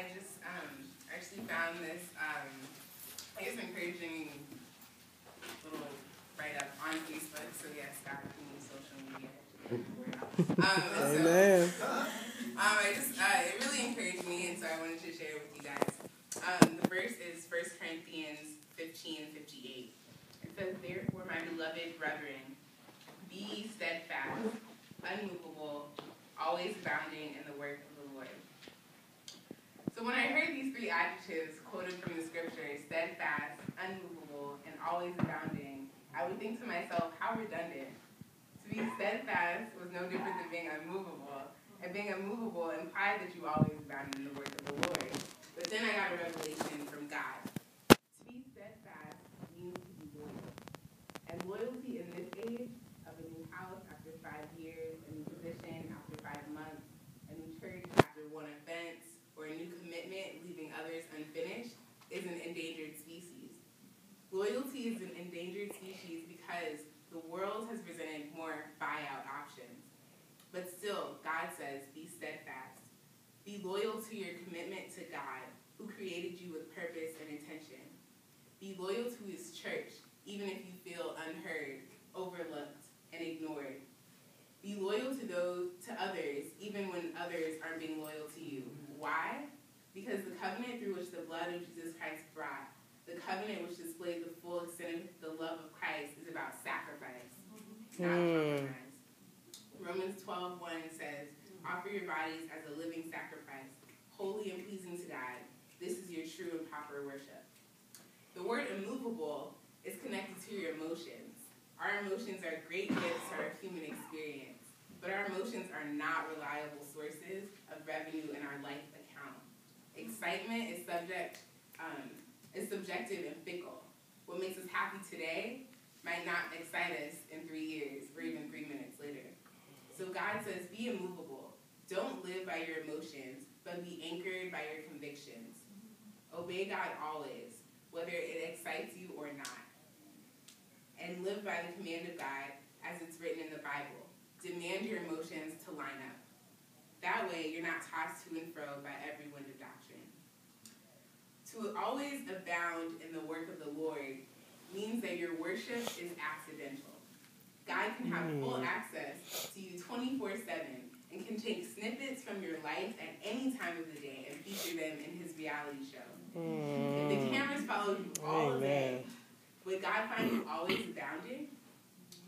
I just actually found this, I guess, encouraging little write-up on Facebook. So yes, God can use social media. Amen. It really encouraged me, and so I wanted to share it with you guys. The verse is 1 Corinthians 15:58. It says, "Therefore, my beloved brethren, be steadfast, unmovable, always abounding in the work of the Lord." So when I heard these three adjectives quoted from the scripture, steadfast, unmovable, and always abounding, I would think to myself, how redundant. To be steadfast was no different than being unmovable, and being unmovable implied that you always abounded in the work of the Lord. But then I got a revelation from God. To be steadfast means to be loyal. And loyalty in this age of a new house after 5 years, a new position after 5 months, a new church after one offense, or a new commitment leaving others unfinished, is an endangered species. Loyalty is an endangered species because the world has presented more buyout options. But still, God says, be steadfast. Be loyal to your commitment to God, who created you with purpose and intention. Be loyal to his church, even if you feel unheard, overlooked, and ignored. Be loyal to others, even when others aren't being loyal to you. Why? Because the covenant through which the blood of Jesus Christ brought, the covenant which displays the full extent of the love of Christ, is about sacrifice, not compromise. Romans 12:1 says, "Offer your bodies as a living sacrifice, holy and pleasing to God. This is your true and proper worship." The word immovable is connected to your emotions. Our emotions are great gifts to our human experience, but our emotions are not reliable sources of revenue in our life account. Excitement is subjective and fickle. What makes us happy today might not excite us in 3 years or even 3 minutes later. So God says, be immovable. Don't live by your emotions, but be anchored by your convictions. Obey God always, whether it excites you or not. And live by the command of God as it's written in the Bible. Demand your emotions to line up. That way, you're not tossed to and fro by every wind of doctrine. To always abound in the work of the Lord means that your worship is accidental. God can have full access to you 24/7 and can take snippets from your life at any time of the day and feature them in his reality show. If the cameras follow you all day, would God find you always abounding?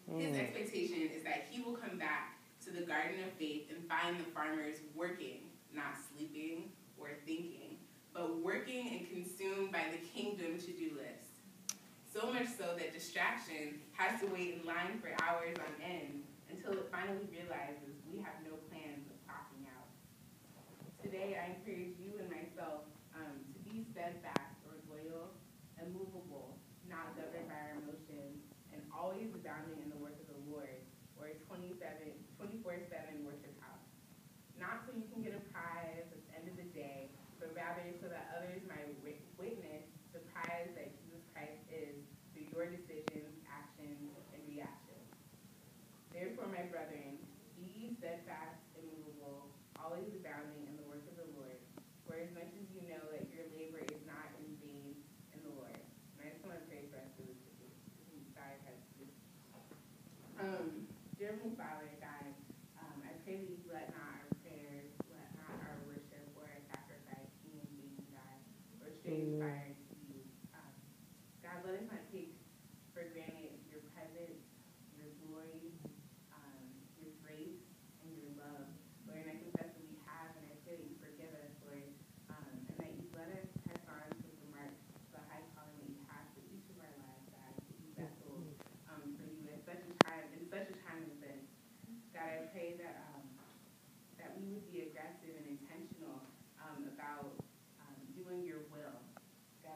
His expectation is that he will come back to the garden of faith and find the farmers working, not sleeping or thinking, but working and consumed by the kingdom to-do list. So much so that distraction has to wait in line for hours on end until it finally realizes we have no plans of clocking out. Today, I encourage you and myself to be steadfast or loyal, immovable, not governed by our emotions, and always abounding in the work of the Lord, or a 24/7 worship house. Not so you can get a prize at the end of the day, but rather so that others might witness the prize that Jesus Christ is through your decisions, actions, and reactions. Therefore, my brethren, be ye steadfast, immovable, always abounding in the work of the Lord, for as much as you know that your labor is not in vain in the Lord. And I just want to pray for us really quickly. Sorry, dear Heavenly Father, God, I pray that you let not our prayers, let not our worship or our sacrifice be in vain, God, or stray inspired to you. God, let us not take for granted your presence, your glory, your grace, and your love. Lord, and I confess that we have, and I pray that you forgive us, Lord, and that you let us press on to the mark, the high calling that you have for each of our lives, God, to be vessels for you in such a time as this. God, I pray that that we would be aggressive and intentional about doing your will. God,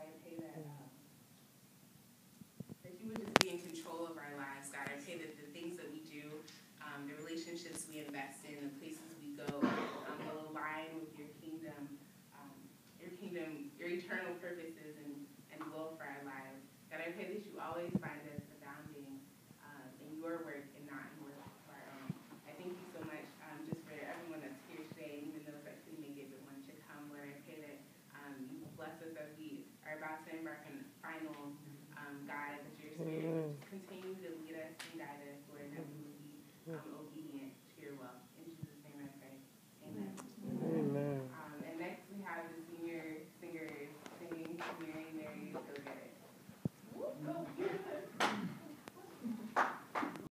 of our final guide, that your spirit would continue to lead us and guide us, Lord, and that we would be obedient